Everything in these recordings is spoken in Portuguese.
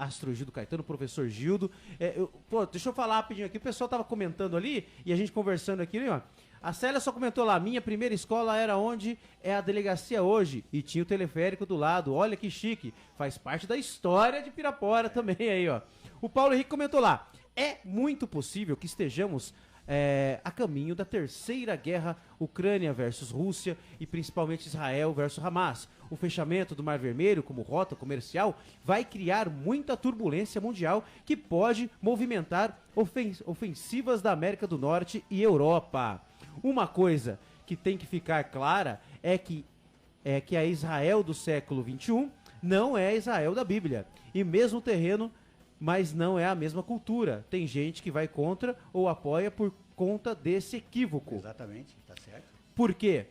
Astro Gildo Caetano, professor Gildo. Deixa eu falar rapidinho aqui, o pessoal tava comentando ali, e a gente conversando aqui, ó. A Célia só comentou lá, minha primeira escola era onde é a delegacia hoje, e tinha o teleférico do lado, olha que chique, faz parte da história de Pirapora também aí, ó. O Paulo Henrique comentou lá, é muito possível que estejamos a caminho da terceira guerra Ucrânia versus Rússia e principalmente Israel versus Hamas. O fechamento do Mar Vermelho como rota comercial vai criar muita turbulência mundial que pode movimentar ofensivas da América do Norte e Europa. Uma coisa que tem que ficar clara é que a Israel do século XXI não é a Israel da Bíblia. E mesmo terreno, mas não é a mesma cultura. Tem gente que vai contra ou apoia por conta desse equívoco. Exatamente, tá certo. Por quê?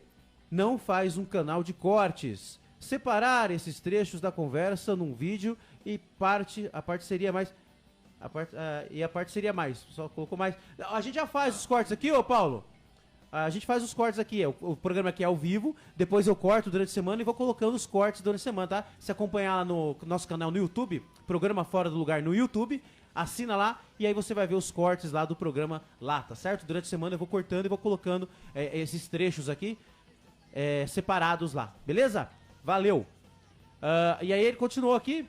Não faz um canal de cortes. Separar esses trechos da conversa num vídeo e a parte seria mais... a parte seria mais. Só colocou mais. A gente já faz os cortes aqui, ô Paulo? A gente faz os cortes aqui, o programa aqui é ao vivo, depois eu corto durante a semana e vou colocando os cortes durante a semana, tá? Se acompanhar lá no nosso canal no YouTube, Programa Fora do Lugar no YouTube, assina lá e aí você vai ver os cortes lá do programa lá, tá certo? Durante a semana eu vou cortando e vou colocando esses trechos aqui separados lá, beleza? Valeu! E aí ele continuou aqui.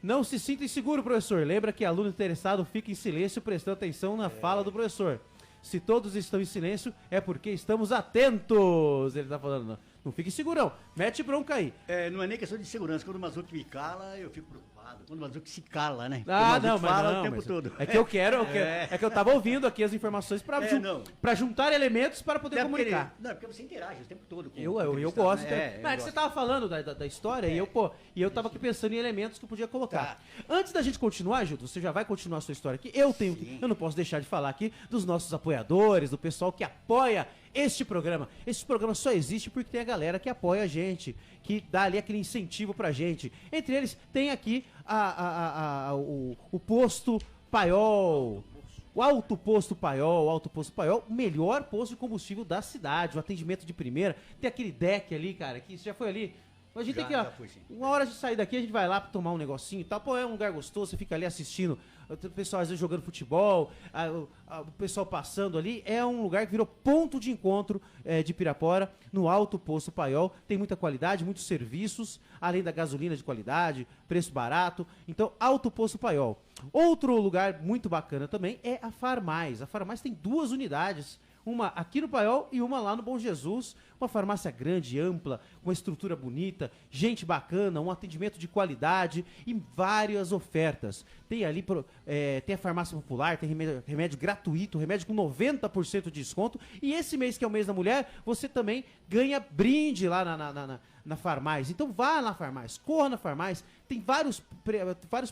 Não se sinta inseguro, professor. Lembra que aluno interessado fica em silêncio prestando atenção na fala do professor. Se todos estão em silêncio, é porque estamos atentos. Ele tá falando, não fique segurão. Mete bronca aí. Não é nem questão de segurança. Quando o Mazuki me cala, eu fico preocupado. Quando o Mazuki se cala, né? Não, mas fala não, o tempo todo. É que eu quero, é que eu tava ouvindo aqui as informações pra juntar elementos para poder comunicar. Não, é porque você interage o tempo todo com eu gosto. Não, é que você tava falando da história e eu tava aqui pensando em elementos que eu podia colocar. Tá. Antes da gente continuar, Gildo, você já vai continuar a sua história aqui. Eu não posso deixar de falar aqui dos nossos apoiadores, do pessoal que apoia este programa. Este programa só existe porque tem a galera que apoia a gente, que dá ali aquele incentivo pra gente. Entre eles tem aqui o Posto Paiol, o Alto Posto Paiol, o melhor posto de combustível da cidade, o atendimento de primeira. Tem aquele deck ali, cara, que você já foi ali. A gente tem que, uma hora de sair daqui, a gente vai lá pra tomar um negocinho e tal. Pô, é um lugar gostoso, você fica ali assistindo o pessoal às vezes jogando futebol, o pessoal passando ali. É um lugar que virou ponto de encontro de Pirapora, no Alto Posto Paiol. Tem muita qualidade, muitos serviços, além da gasolina de qualidade, preço barato. Então, Alto Posto Paiol. Outro lugar muito bacana também é a Farmais. A Farmais tem 2 unidades. Uma aqui no Paiol e uma lá no Bom Jesus. Uma farmácia grande, ampla, uma estrutura bonita, gente bacana, um atendimento de qualidade e várias ofertas. Tem ali, tem a farmácia popular, tem remédio gratuito, remédio com 90% de desconto. E esse mês, que é o mês da mulher, você também ganha brinde lá na Farmais. Então vá na Farmais, corra na Farmais. Tem vários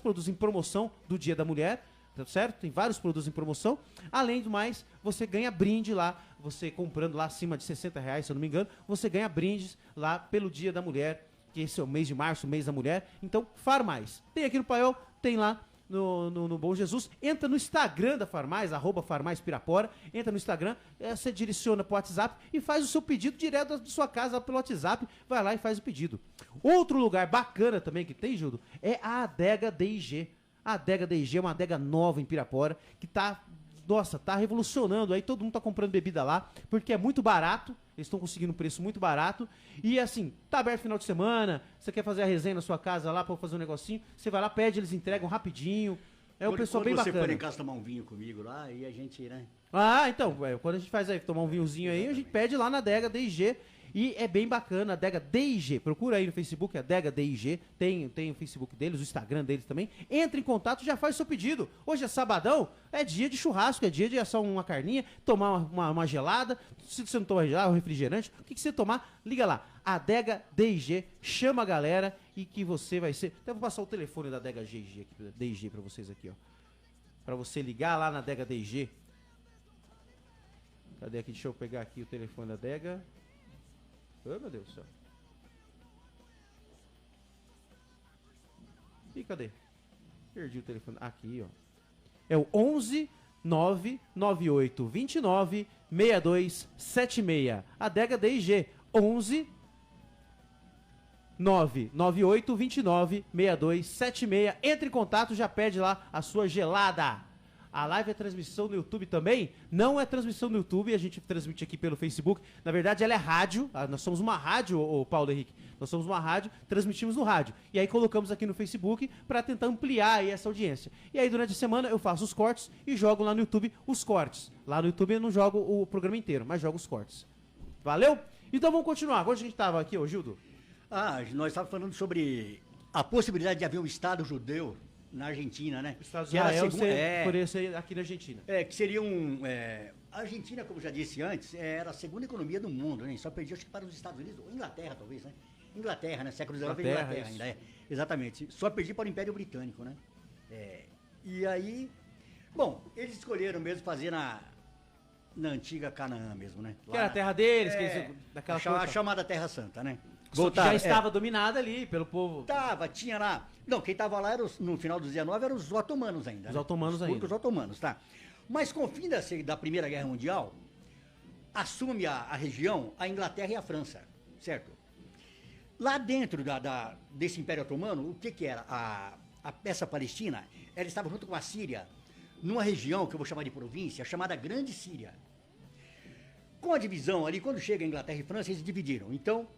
produtos em promoção do Dia da Mulher. Tá certo? Tem vários produtos em promoção. Além do mais, você ganha brinde lá. Você comprando lá acima de R$60, se eu não me engano, você ganha brindes lá pelo Dia da Mulher, que esse é o mês de março, o mês da mulher. Então, Farmais. Tem aqui no Paiol, tem lá no Bom Jesus. Entra no Instagram da Farmais, @FarmaisPirapora. Entra no Instagram, você direciona pro WhatsApp e faz o seu pedido direto da sua casa pelo WhatsApp. Vai lá e faz o pedido. Outro lugar bacana também que tem, Gildo, é a Adega D&G. A Adega D&G é uma adega nova em Pirapora, que tá revolucionando aí, todo mundo tá comprando bebida lá, porque é muito barato, eles estão conseguindo um preço muito barato, e assim, tá aberto final de semana, você quer fazer a resenha na sua casa lá, pra fazer um negocinho, você vai lá, pede, eles entregam rapidinho, um pessoal bem bacana. Você for em casa tomar um vinho comigo lá, e a gente, né? Então, quando a gente faz aí, tomar um vinhozinho aí, a gente pede lá na Adega D&G. E é bem bacana, a Adega D&G. Procura aí no Facebook, a Adega D&G. Tem o Facebook deles, o Instagram deles também. Entra em contato e já faz o seu pedido. Hoje é sabadão, é dia de churrasco, é dia de assar uma carninha, tomar uma gelada. Se você não tomar gelada, um refrigerante, o que você tomar, liga lá. Adega D&G, chama a galera e que você vai ser... Até vou passar o telefone da Adega D&G pra vocês aqui, ó. Pra você ligar lá na Adega D&G. Cadê aqui? Deixa eu pegar aqui o telefone da Adega... Oh, meu Deus do céu. E cadê? Perdi o telefone. Aqui, ó. É o 11 998 29 6276. Adega D&G. 11 998296276. Entre em contato, já pede lá a sua gelada. A live é transmissão no YouTube também. Não é transmissão no YouTube, a gente transmite aqui pelo Facebook. Na verdade, ela é rádio. Nós somos uma rádio, ô Paulo Henrique. Nós somos uma rádio, transmitimos no rádio. E aí colocamos aqui no Facebook para tentar ampliar aí essa audiência. E aí durante a semana eu faço os cortes e jogo lá no YouTube os cortes. Lá no YouTube eu não jogo o programa inteiro, mas jogo os cortes. Valeu? Então vamos continuar. Onde a gente estava aqui, ô Gildo? Nós estávamos falando sobre a possibilidade de haver um Estado judeu na Argentina, né? O Estado de Israel por esse aqui na Argentina. Que seria a Argentina, como já disse antes, era a segunda economia do mundo, né? Só perdia, acho que para os Estados Unidos, ou Inglaterra, talvez, né? Inglaterra, né? Século XIX, Inglaterra ainda, Exatamente. Só perdia para o Império Britânico, né? E aí, bom, eles escolheram mesmo fazer na antiga Canaã mesmo, né? Que era a terra deles, daquela a chamada Terra Santa, né? Já estava dominada ali pelo povo. Tinha lá. Não, quem estava lá no final do 19 eram os otomanos ainda. Os otomanos ainda. Os otomanos, tá. Mas com o fim da Primeira Guerra Mundial, assume a região a Inglaterra e a França, certo? Lá dentro desse Império Otomano, o que era? A peça palestina, ela estava junto com a Síria, numa região que eu vou chamar de província, chamada Grande Síria. Com a divisão ali, quando chega a Inglaterra e França, eles dividiram. Então,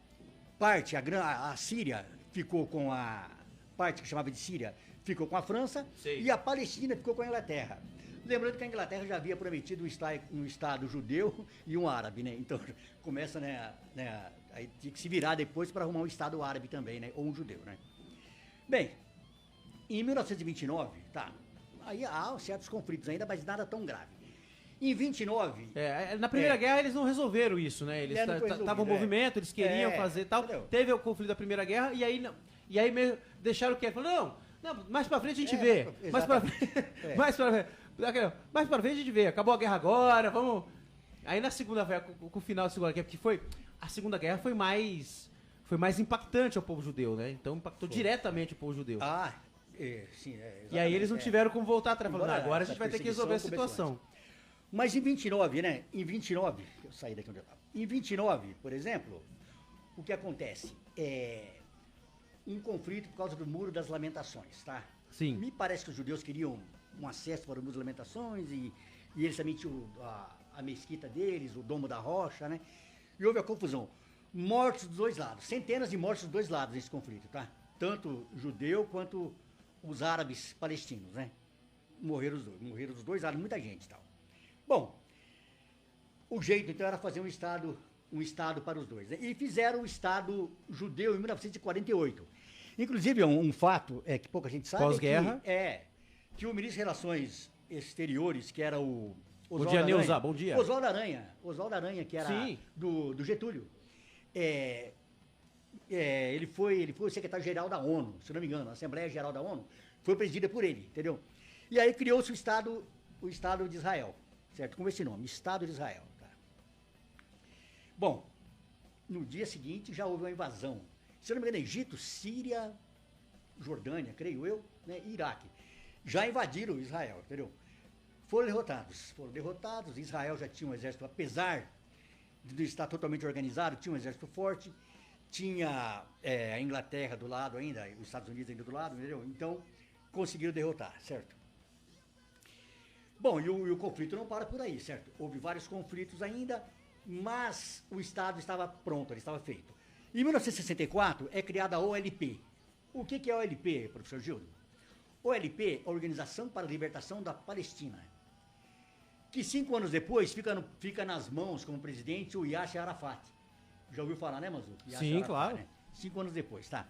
a Síria ficou com a parte que chamava de Síria, ficou com a França. Sim. E a Palestina ficou com a Inglaterra. Lembrando que a Inglaterra já havia prometido um Estado judeu e um árabe, né? Então começa, aí tinha que se virar depois para arrumar um Estado árabe também, né? Ou um judeu, né? Bem, em 1929, aí há certos conflitos ainda, mas nada tão grave. Em 29... na Primeira Guerra eles não resolveram isso, né? Eles estavam em movimento, eles queriam fazer tal. Entendeu? Teve o conflito da Primeira Guerra e aí mesmo deixaram o quê? Falaram, não, mais pra frente a gente vê. Mais pra frente a gente vê. Acabou a guerra agora, vamos... Aí na Segunda Guerra, com o final da Segunda Guerra, porque a Segunda Guerra foi mais impactante ao povo judeu, né? Então impactou diretamente o povo judeu. Sim, e aí eles não tiveram como voltar atrás, falando, agora a gente vai ter que resolver a situação. Mas em 29, né? Eu saí daqui onde eu estava. Em 29, por exemplo, o que acontece? Um conflito por causa do Muro das Lamentações, tá? Sim. Me parece que os judeus queriam um acesso para o Muro das Lamentações e eles também tinham a mesquita deles, o Domo da Rocha, né? E houve a confusão. Mortos dos dois lados, centenas de mortos dos dois lados nesse conflito, tá? Tanto judeu quanto os árabes palestinos, né? Morreram os dois lados, muita gente e tal. Bom, o jeito então era fazer um estado para os dois, né? E fizeram o Estado judeu em 1948. Inclusive, um fato que pouca gente sabe. Pós-guerra. Que o ministro de Relações Exteriores, que era o Oswaldo Aranha. Neuza, bom dia. Oswaldo Aranha, que era do Getúlio. Ele foi o secretário-geral da ONU, se não me engano, a Assembleia Geral da ONU foi presidida por ele, entendeu? E aí criou-se o Estado de Israel, certo? Com esse nome, Estado de Israel. Tá? Bom, no dia seguinte já houve uma invasão. Se não me engano, Egito, Síria, Jordânia, creio eu, né, e Iraque. Já invadiram Israel, entendeu? Foram derrotados. Israel já tinha um exército, apesar de estar totalmente organizado, tinha um exército forte, tinha a Inglaterra do lado ainda, os Estados Unidos ainda do lado, entendeu? Então, conseguiram derrotar, certo? Bom, e o conflito não para por aí, certo? Houve vários conflitos ainda, mas o Estado estava pronto, ele estava feito. Em 1964 é criada a OLP. O que é a OLP, professor Gildo? OLP, Organização para a Libertação da Palestina, que 5 anos depois fica nas mãos como presidente o Yasser Arafat. Já ouviu falar, né, Mazu? Sim, Arafat, claro. Né? 5 anos depois, tá?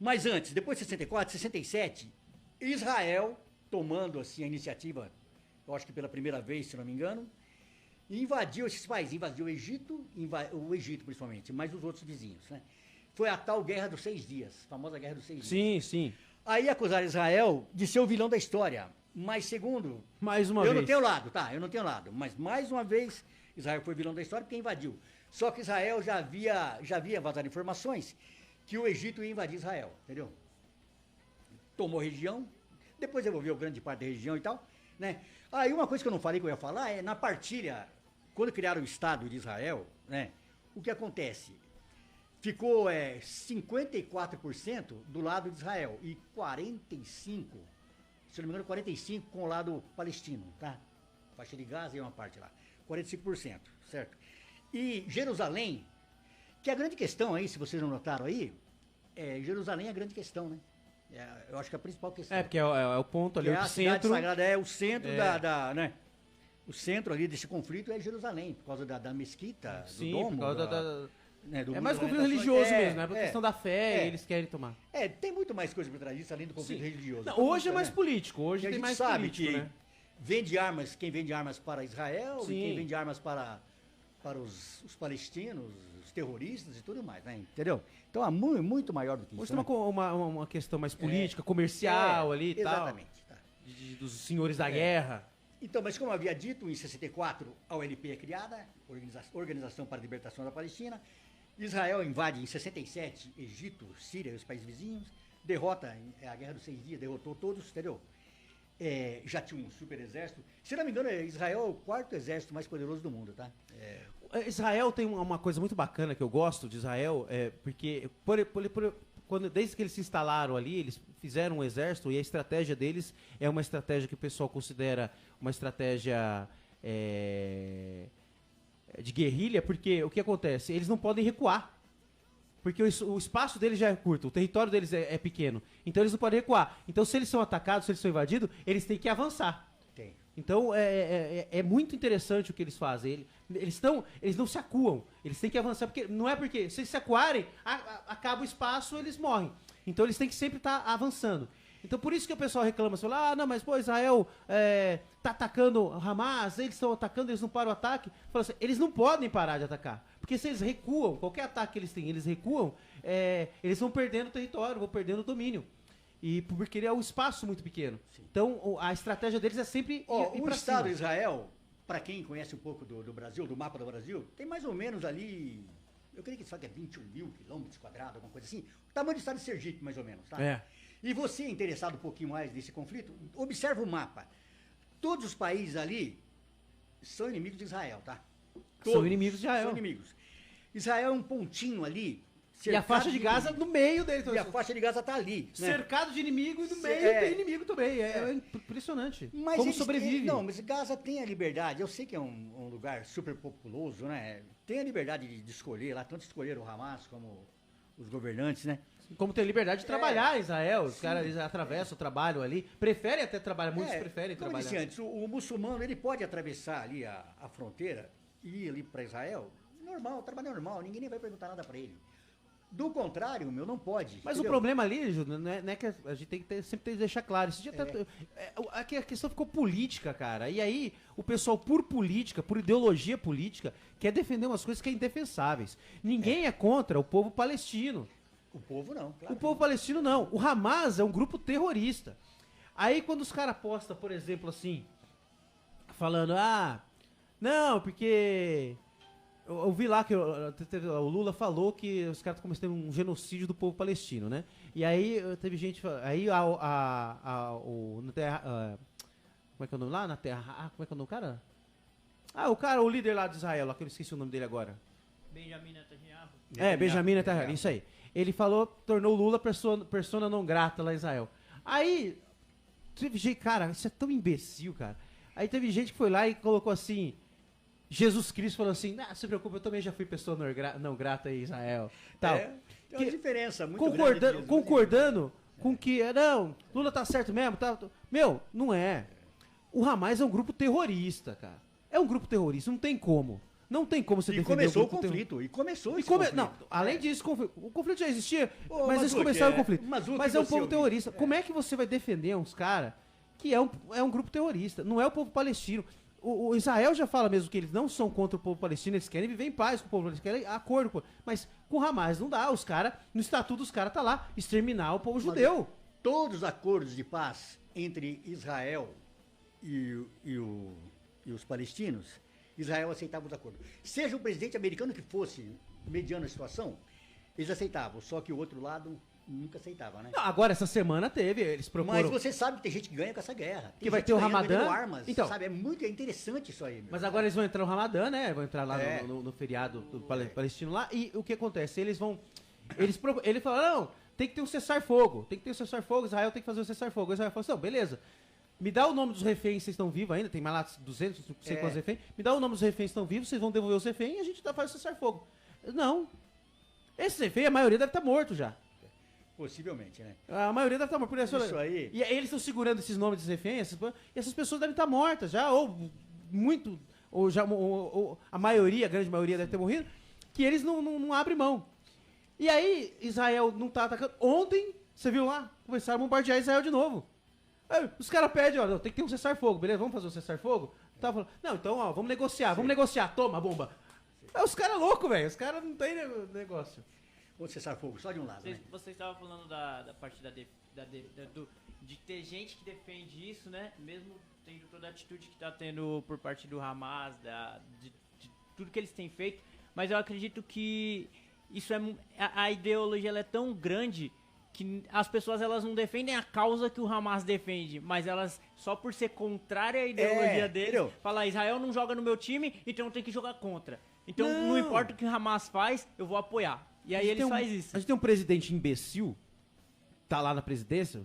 Mas antes, depois de 64, 67, Israel, tomando assim a iniciativa, eu acho que pela primeira vez, se não me engano, invadiu esses países, invadiu o Egito principalmente, mas os outros vizinhos, né? Foi a tal Guerra dos 6 Dias, famosa Guerra dos 6 Dias. Sim, sim. Aí acusaram Israel de ser o vilão da história, mas segundo... Mais uma vez. Eu não tenho lado, mas mais uma vez Israel foi vilão da história porque invadiu. Só que Israel já havia vazado informações que o Egito ia invadir Israel, entendeu? Tomou região, depois devolveu grande parte da região e tal, né? Aí uma coisa que eu não falei que eu ia falar é, na partilha, quando criaram o Estado de Israel, né? O que acontece? ficou 54% do lado de Israel e 45%, se não me engano, 45% com o lado palestino, tá? Faixa de Gaza e uma parte lá. 45%, certo? E Jerusalém, que é a grande questão aí, se vocês não notaram aí, Jerusalém é a grande questão, né? Eu acho que é a principal questão. Porque é o ponto ali, o o cidade centro. sagrada o centro né? O centro ali desse conflito é Jerusalém, por causa da mesquita, Sim, do domo. por causa né, do é mais muro, conflito né, religioso mesmo, né? Por questão da fé, é. eles querem tomar. Tem muito mais coisa por trás disso, além do conflito religioso. Não, hoje é mais político, hoje E a tem gente mais sabe político, que né? quem vende armas para Israel Sim. e quem vende armas para os palestinos, os terroristas e tudo mais, né? Entendeu? Então é muito maior do que isso. Hoje tem uma questão mais política, comercial ali e tal. Exatamente. Tá. Dos senhores da guerra. Então, mas como eu havia dito, em 64 a OLP é criada, Organização para a Libertação da Palestina. Israel invade em 67 Egito, Síria e os países vizinhos. Derrota a Guerra dos 6 Dias, derrotou todos, entendeu? Já tinha um super exército. Se não me engano, Israel é o quarto exército mais poderoso do mundo, tá? Israel tem uma coisa muito bacana que eu gosto de Israel, porque desde que eles se instalaram ali, eles fizeram um exército e a estratégia deles é uma estratégia que o pessoal considera uma estratégia de guerrilha, porque o que acontece? Eles não podem recuar. Porque o espaço deles já é curto, o território deles é pequeno. Então eles não podem recuar. Então se eles são atacados, se eles são invadidos, eles têm que avançar. Tem. Então é muito interessante o que eles fazem. Eles não se acuam, eles têm que avançar, porque não é porque se eles se acuarem, acaba o espaço, eles morrem. Então eles têm que sempre estar avançando. Então por isso que o pessoal reclama, você fala, não, mas pô, Israel tá atacando Hamas, eles estão atacando, eles não param o ataque. Fala assim, eles não podem parar de atacar, porque se eles recuam, qualquer ataque que eles têm, eles recuam, eles vão perdendo território, vão perdendo domínio. E porque ele é um espaço muito pequeno. Sim. Então a estratégia deles é sempre ir o Estado cima. de Israel, para quem conhece um pouco do Brasil, do mapa do Brasil, tem mais ou menos ali, eu creio que só que é 21 mil quilômetros quadrados, alguma coisa assim. O tamanho do Estado de Sergipe, mais ou menos, tá? E você, interessado um pouquinho mais nesse conflito, observa o mapa. Todos os países ali são inimigos de Israel, tá? São inimigos de Israel. São inimigos. Israel é um pontinho ali. E a faixa de Gaza no meio deles. E a faixa de Gaza tá ali. Né? Cercado de inimigo e no meio tem inimigo também. É impressionante. Mas como sobrevive. Não, mas Gaza tem a liberdade. Eu sei que é um lugar super populoso, né? Tem a liberdade de escolher lá. Tanto escolheram o Hamas como os governantes, né? Como ter liberdade de trabalhar em Israel. Os caras eles atravessam o trabalho ali. Preferem até trabalhar. Muitos preferem como trabalhar. Como eu disse antes, o muçulmano ele pode atravessar ali a fronteira e ir ali para Israel. Normal, trabalho normal. Ninguém nem vai perguntar nada para ele. Do contrário, não pode. Mas entendeu? o problema ali, Júlio, não é que a gente tem que sempre deixar claro. Esse dia a questão ficou política, cara. E aí, o pessoal, por política, por ideologia política, quer defender umas coisas que é indefensáveis. Ninguém é contra o povo palestino. O povo não, claro. O povo palestino não. O Hamas é um grupo terrorista. Aí, quando os caras postam, por exemplo, assim, falando, não, porque... Eu vi lá que o Lula falou que os caras começaram um genocídio do povo palestino, né? E aí teve gente... Aí na terra... como é que é o nome lá? Na terra... como é que é o nome do cara? O líder lá de Israel, lá que eu esqueci o nome dele agora. Benjamin Netanyahu. Benjamin Netanyahu, isso aí. Ele falou, tornou o Lula persona não grata lá em Israel. Aí, teve gente... Cara, isso é tão imbecil, cara. Aí teve gente que foi lá e colocou assim... Jesus Cristo falou assim, não se preocupe, eu também já fui pessoa não grata em Israel. Tal. Tem uma diferença muito concordando com que, não, Lula tá certo mesmo. Meu, não é. O Hamas é um grupo terrorista, cara. É um grupo terrorista, não tem como. Não tem como você defender começou o conflito. E começou esse conflito. Não, além disso, o conflito já existia, mas eles Mazuki, começaram o conflito. Mazuki, mas é um povo terrorista. Como é que você vai defender uns caras que é um grupo terrorista? Não é o povo palestino. O Israel já fala mesmo que eles não são contra o povo palestino, eles querem viver em paz com o povo, eles querem acordo com. Mas com o Hamas não dá, os caras, no estatuto dos caras tá lá, exterminar o povo judeu. Todos os acordos de paz entre Israel e os palestinos, Israel aceitava os acordos. Seja o presidente americano que fosse mediando a situação, eles aceitavam, só que o outro lado nunca aceitava, né? Não, agora, essa semana teve, eles procuram... Mas você sabe que tem gente que ganha com essa guerra. Tem Que vai gente ter o ganhando, Ramadã. vendendo armas, Então, sabe? É interessante isso aí, meu. mas agora eles vão entrar no Ramadã, né? Vão entrar lá É. no feriado do palestino lá. E o que acontece? Eles vão... Ele falou, não, tem que ter um cessar-fogo. Tem que ter um cessar-fogo, Israel tem que fazer um cessar-fogo. Israel falou assim, não, beleza. Me dá o nome dos reféns, vocês estão vivos ainda, tem mais lá 200, não sei quantos reféns. Me dá o nome dos reféns que estão vivos, vocês vão devolver os reféns e a gente faz o cessar-fogo. Não. Esses reféns, a maioria deve estar morto já. Possivelmente, né? A maioria deve estar morta. Por Isso aí. E aí eles estão segurando esses nomes desses reféns, e essas pessoas devem estar mortas já, ou muito, ou já, ou a maioria, a grande maioria deve ter morrido, que eles não abrem mão. E aí, Israel não tá atacando. Ontem, você viu lá, começaram a bombardear Israel de novo. Aí, os caras pedem, ó, tem que ter um cessar-fogo, beleza? Vamos fazer um cessar-fogo? Tá falando, não, então, ó, vamos negociar, toma a bomba. Aí os caras loucos, velho, os caras não tem negócio. Ou cessar fogo, só de um lado, né? Vocês estavam falando da parte de ter gente que defende isso, né? Mesmo tendo toda a atitude que está tendo por parte do Hamas, de tudo que eles têm feito. Mas eu acredito que isso a ideologia ela é tão grande que as pessoas elas não defendem a causa que o Hamas defende, mas elas, só por ser contrária à ideologia deles, entendeu? falam, Israel não joga no meu time, então tem que jogar contra. Então não Não. importa o que o Hamas faz, eu vou apoiar. E aí eles fazem isso. A gente tem um presidente imbecil, tá lá na presidência,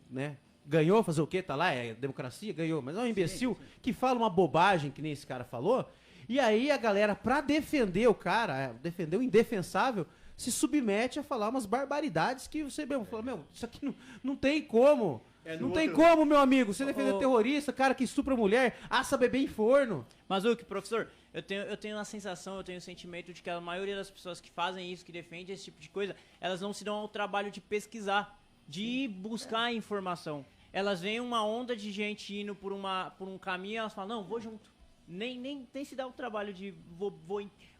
né? Ganhou, fazer o quê? Tá lá, é democracia, ganhou. Mas é um imbecil que fala uma bobagem, que nem esse cara falou, e aí a galera, pra defender o cara, defender o indefensável, se submete a falar umas barbaridades que você mesmo fala, meu, isso aqui não tem como. Não tem como, meu amigo, você defender terrorista, cara que estupra mulher, assa bebê em forno. Mas, professor, eu tenho a sensação, eu tenho o sentimento de que a maioria das pessoas que fazem isso, que defendem esse tipo de coisa, elas não se dão ao trabalho de pesquisar, de buscar informação. Elas veem uma onda de gente indo por um caminho e elas falam, não, vou junto. Nem se dá o trabalho de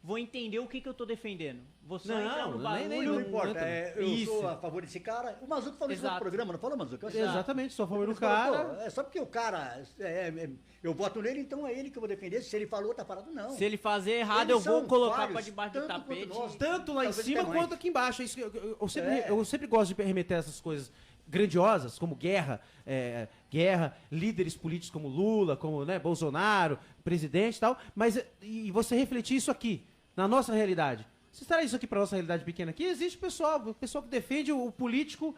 vou entender o que eu tô defendendo. Vou só entrar no barulho. Não importa, eu Isso. sou a favor desse cara. O Mazuco falou isso no Exato. programa, não falou, Mazuco? Exatamente, sou a favor do Ele falou, cara. pô, é só porque o cara, eu voto nele, então é ele que eu vou defender. Se ele falou, tá parado, não. Se ele fazer errado, Eles eu vou são colocar vários, pra debaixo do tanto quanto tapete. nós. Tanto lá em Talvez cima até mais. quanto aqui embaixo. É isso que eu sempre gosto de remeter a essas coisas grandiosas, como guerra, líderes políticos como Lula, como Bolsonaro, presidente e tal, mas e você refletir isso aqui, na nossa realidade. Se traz isso aqui para nossa realidade pequena aqui, existe pessoal que defende o político,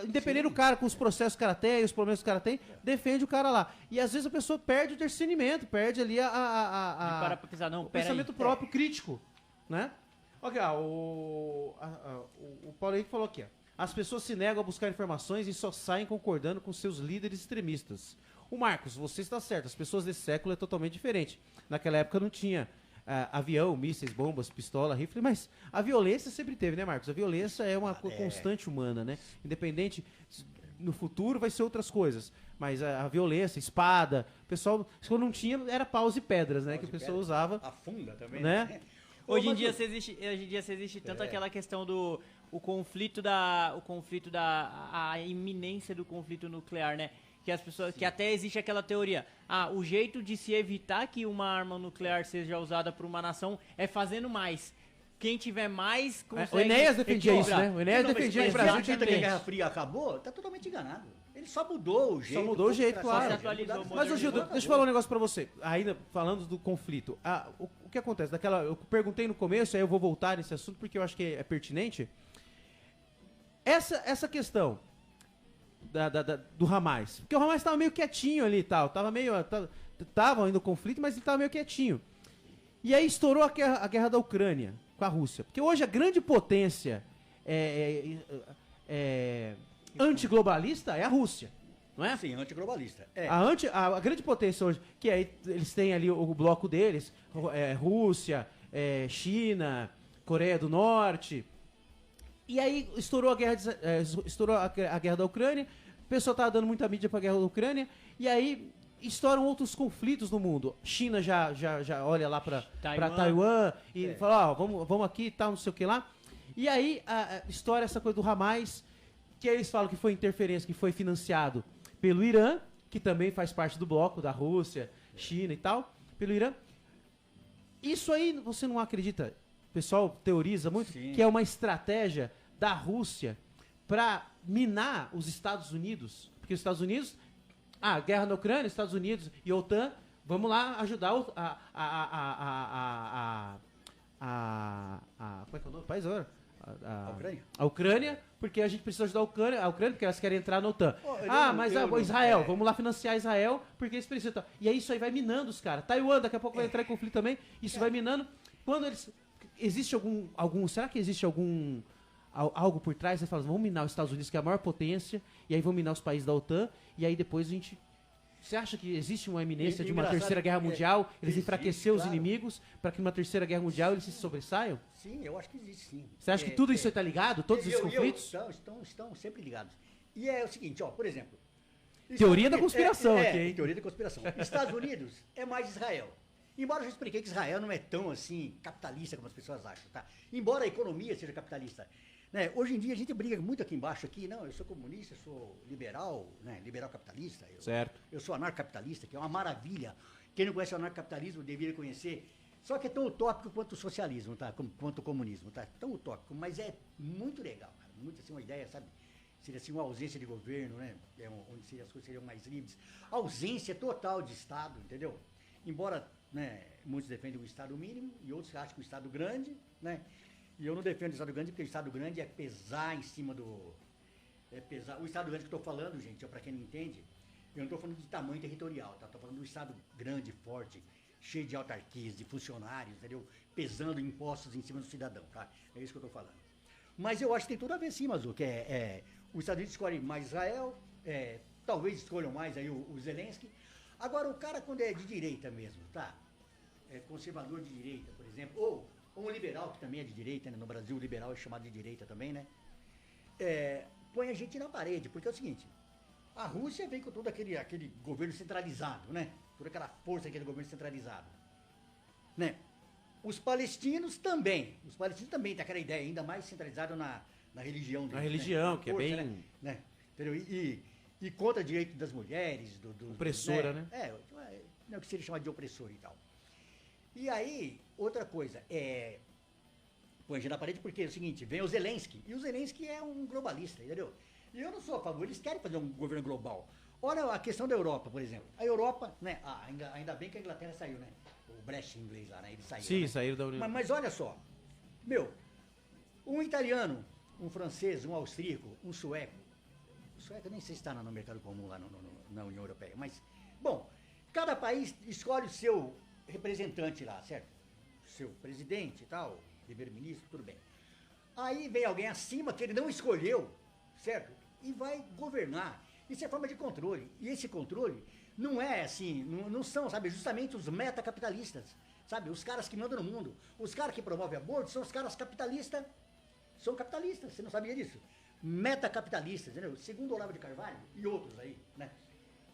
independente do cara, com os processos que o cara tem, os problemas que o cara tem, defende o cara lá. E às vezes a pessoa perde o discernimento, perde ali Para pra pensar, não, o pera pensamento aí. próprio, crítico, né? Ok, o Paulo Henrique falou aqui, ó. As pessoas se negam a buscar informações e só saem concordando com seus líderes extremistas. O Marcos, você está certo, as pessoas desse século é totalmente diferente. Naquela época não tinha avião, mísseis, bombas, pistola, rifle, mas a violência sempre teve, né, Marcos? A violência é uma constante humana, né? Independente, no futuro vai ser outras coisas, mas a violência, espada, o pessoal, quando não tinha, era paus e pedras, né, que o pessoal usava. Afunda também, Né? Hoje em dia se existe tanto aquela questão do o conflito da a iminência do conflito nuclear, né? Que as pessoas que até existe aquela teoria, o jeito de se evitar que uma arma nuclear seja usada por uma nação é fazendo mais. Quem tiver mais consegue O Enéas defendia isso, equilibrar. né? O Enéas defendia que o Brasil tinha acredita que a que... Guerra Fria acabou, tá totalmente enganado. Ele só mudou o jeito. Só mudou o jeito, claro. Se atualizou, Mas, ô Gildo, deixa eu falar um negócio pra você. Ainda falando do conflito. O que acontece? Eu perguntei no começo, aí eu vou voltar nesse assunto porque eu acho que é pertinente. Essa questão do Hamas. Porque o Hamas tava meio quietinho ali e tal. Tava ainda o conflito, mas ele tava meio quietinho. E aí estourou a guerra da Ucrânia com a Rússia. Porque hoje a grande potência antiglobalista é a Rússia. Não é? Sim, antiglobalista. É. A grande potência hoje, que aí eles têm ali o bloco deles, Rússia, China, Coreia do Norte. E aí estourou a guerra da Ucrânia, o pessoal tava dando muita mídia pra guerra da Ucrânia, e aí estouram outros conflitos no mundo. China já olha lá pra Taiwan e fala, vamos aqui e tal, não sei o que lá. E aí estoura essa coisa do Hamas, que eles falam que foi interferência, que foi financiado pelo Irã, que também faz parte do bloco da Rússia, China e tal, pelo Irã. Isso aí você não acredita? O pessoal teoriza muito que é uma estratégia da Rússia para minar os Estados Unidos, porque os Estados Unidos, guerra na Ucrânia, Estados Unidos e OTAN, vamos lá ajudar como é que é o nome do país agora? A Ucrânia? A Ucrânia, porque a gente precisa ajudar a Ucrânia porque elas querem entrar na OTAN. Israel, vamos lá financiar Israel, porque eles precisam. E aí isso aí vai minando os caras. Taiwan daqui a pouco vai entrar em conflito também, isso vai minando. Quando eles... Existe será que existe algo por trás? Você fala, vamos minar os Estados Unidos, que é a maior potência, e aí vamos minar os países da OTAN, e aí depois a gente... Você acha que existe uma iminência de uma terceira guerra mundial? Eles enfraquecer os inimigos para que numa terceira guerra mundial eles se sobressaiam? Sim, eu acho que existe, sim. Você acha que tudo isso está ligado? Todos esses conflitos? Estão sempre ligados. E é o seguinte, por exemplo... Teoria da conspiração aqui, hein? Teoria da conspiração. Estados Unidos é mais Israel. Embora eu já expliquei que Israel não é tão, assim, capitalista como as pessoas acham, tá? Embora a economia seja capitalista. Né? Hoje em dia a gente briga muito aqui embaixo, não, eu sou comunista, eu sou liberal, né? Liberal capitalista. Certo. Eu sou anarcocapitalista, que é uma maravilha. Quem não conhece o anarcocapitalismo deveria conhecer. Só que é tão utópico quanto o socialismo, tá? Quanto o comunismo, tá? Tão utópico, mas é muito legal, cara. Muito assim, uma ideia, sabe? Seria assim uma ausência de governo, né? Onde as coisas seriam mais livres. Ausência total de Estado, entendeu? Embora, né, muitos defendem o Estado mínimo e outros acham que o Estado grande, né? E eu não defendo o Estado grande porque o Estado grande é pesar em cima do... O Estado grande que eu estou falando, gente, para quem não entende, eu não estou falando de tamanho territorial, tá? Estou falando do Estado grande, forte, cheio de autarquias, de funcionários, entendeu? Pesando impostos em cima do cidadão, tá? É isso que eu estou falando. Mas eu acho que tem tudo a ver sim, Mazu, que os Estados Unidos escolhem mais Israel, talvez escolham mais aí o Zelensky. Agora, o cara quando é de direita mesmo, tá? É conservador de direita, por exemplo, ou um liberal que também é de direita, né? No Brasil o liberal é chamado de direita também, né? Põe a gente na parede, porque é o seguinte, a Rússia vem com todo aquele governo centralizado, né? Toda aquela força daquele governo centralizado, né? Os palestinos também têm aquela ideia ainda mais centralizada na religião deles, na religião, né? Que força, é bem... Né? Entendeu? E contra o direito das mulheres, opressora, né? Não, que seria chamado de opressor e tal. E aí, outra coisa, põe a gente na parede porque é o seguinte, vem o Zelensky, e o Zelensky é um globalista, entendeu? E eu não sou a favor, eles querem fazer um governo global. Olha a questão da Europa, por exemplo. A Europa, né, ainda bem que a Inglaterra saiu, né? O Brecht inglês lá, né? Ele saiu. Sim, né? saíram da União. Mas olha só, um italiano, um francês, um austríaco, um sueco, eu nem sei se está no mercado comum lá na União Europeia, mas, bom, cada país escolhe o seu representante lá, certo? Seu presidente e tal, primeiro-ministro, tudo bem. Aí vem alguém acima que ele não escolheu, certo? E vai governar. Isso é forma de controle. E esse controle não é assim, não são, sabe, justamente os metacapitalistas, sabe? Os caras que mandam no mundo. Os caras que promovem aborto são os caras capitalistas. São capitalistas, você não sabia disso? Metacapitalistas, entendeu? Segundo Olavo de Carvalho e outros aí, né?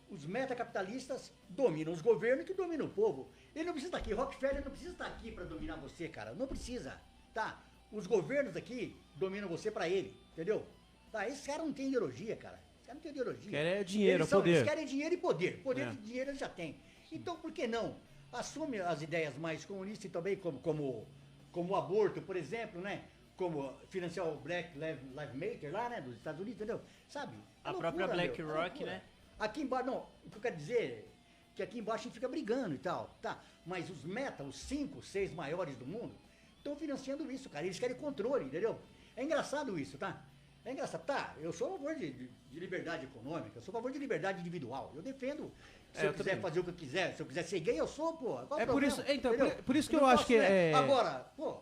Os metacapitalistas dominam os governos que dominam o povo. Ele não precisa estar aqui, Rockefeller não precisa estar aqui para dominar você, cara. Não precisa, tá? Os governos aqui dominam você para ele, entendeu? Tá? Esses caras não têm ideologia, cara. Esses caras não têm ideologia. Querem dinheiro, poder. Eles querem dinheiro e poder. Poder e dinheiro eles já têm. Então, por que não? Assume as ideias mais comunistas e também como o aborto, por exemplo, né? Como financiar o Black Lives Matter lá, né? Dos Estados Unidos, entendeu? Sabe? A própria BlackRock, né? Aqui embaixo, não, o que eu quero dizer é que aqui embaixo a gente fica brigando e tal, tá? Mas os 5, 6 maiores do mundo estão financiando isso, cara. Eles querem controle, entendeu? É engraçado isso, tá? É engraçado. Tá, eu sou a favor de liberdade econômica, eu sou a favor de liberdade individual. Eu defendo. Se eu quiser fazer o que eu quiser, se eu quiser ser gay, eu sou, pô. Por isso, então, por isso que eu acho que Agora, pô.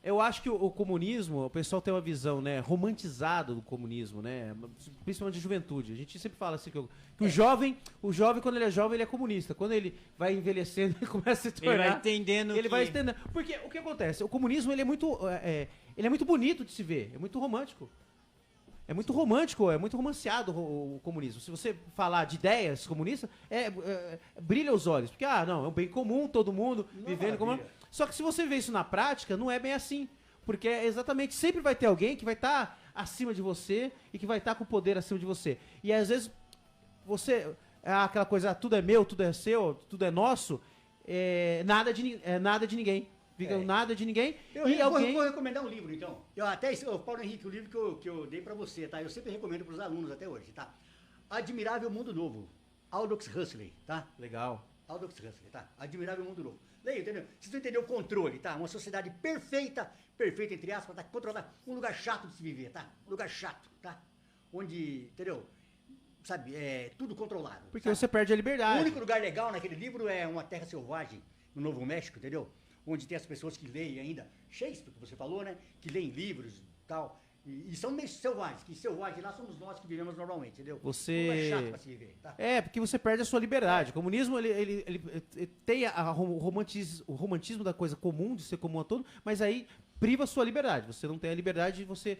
Eu acho que o comunismo, o pessoal tem uma visão, né, romantizada do comunismo, né, principalmente de juventude. A gente sempre fala assim que o jovem, quando ele é jovem, ele é comunista. Quando ele vai envelhecendo, ele começa a se tornar... Ele vai entendendo vai entendendo. Porque o que acontece? O comunismo, ele é muito bonito de se ver, é muito romântico. É muito romântico, é muito romanceado o comunismo. Se você falar de ideias comunistas, brilha os olhos. Porque, não, é um bem comum, todo mundo vivendo como... Só que se você vê isso na prática, não é bem assim. Porque exatamente, sempre vai ter alguém que vai estar acima de você e que vai estar com o poder acima de você. E às vezes, aquela coisa, tudo é meu, tudo é seu, tudo é nosso, nada de ninguém. fica nada de ninguém. Eu vou recomendar um livro, então. Paulo Henrique, o livro que eu dei pra você, tá? Eu sempre recomendo pros alunos até hoje, tá? Admirável Mundo Novo, Aldous Huxley, tá? Legal. Aldous Huxley, tá? Admirável Mundo Novo. Leia, entendeu? Vocês não entenderam o controle, tá? Uma sociedade perfeita entre aspas, tá? Controlada. Um lugar chato de se viver, tá? Um lugar chato, tá? Onde, entendeu? Sabe, é tudo controlado. Porque sabe? você perde a liberdade. O único lugar legal naquele livro é uma terra selvagem, no Novo México, entendeu? Onde tem as pessoas que leem ainda, Shakespeare, que você falou, né? Que leem livros e tal. E são meio selvagens, que selvagens lá somos nós que vivemos normalmente, entendeu? Você... Não é chato pra se viver, tá? Porque você perde a sua liberdade. O comunismo, ele tem o romantismo da coisa comum, de ser comum a todo, mas aí priva a sua liberdade. Você não tem a liberdade de você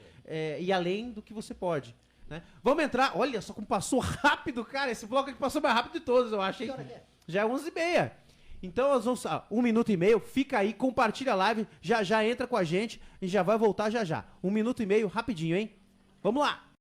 ir além do que você pode. Né? Vamos entrar, olha só como passou rápido, cara. Esse bloco aqui passou mais rápido de todos, eu acho. Já é 11h30. Então nós vamos, 1 minuto e meio, fica aí, compartilha a live, já entra com a gente e já vai voltar já. 1 minuto e meio, rapidinho, hein? Vamos lá!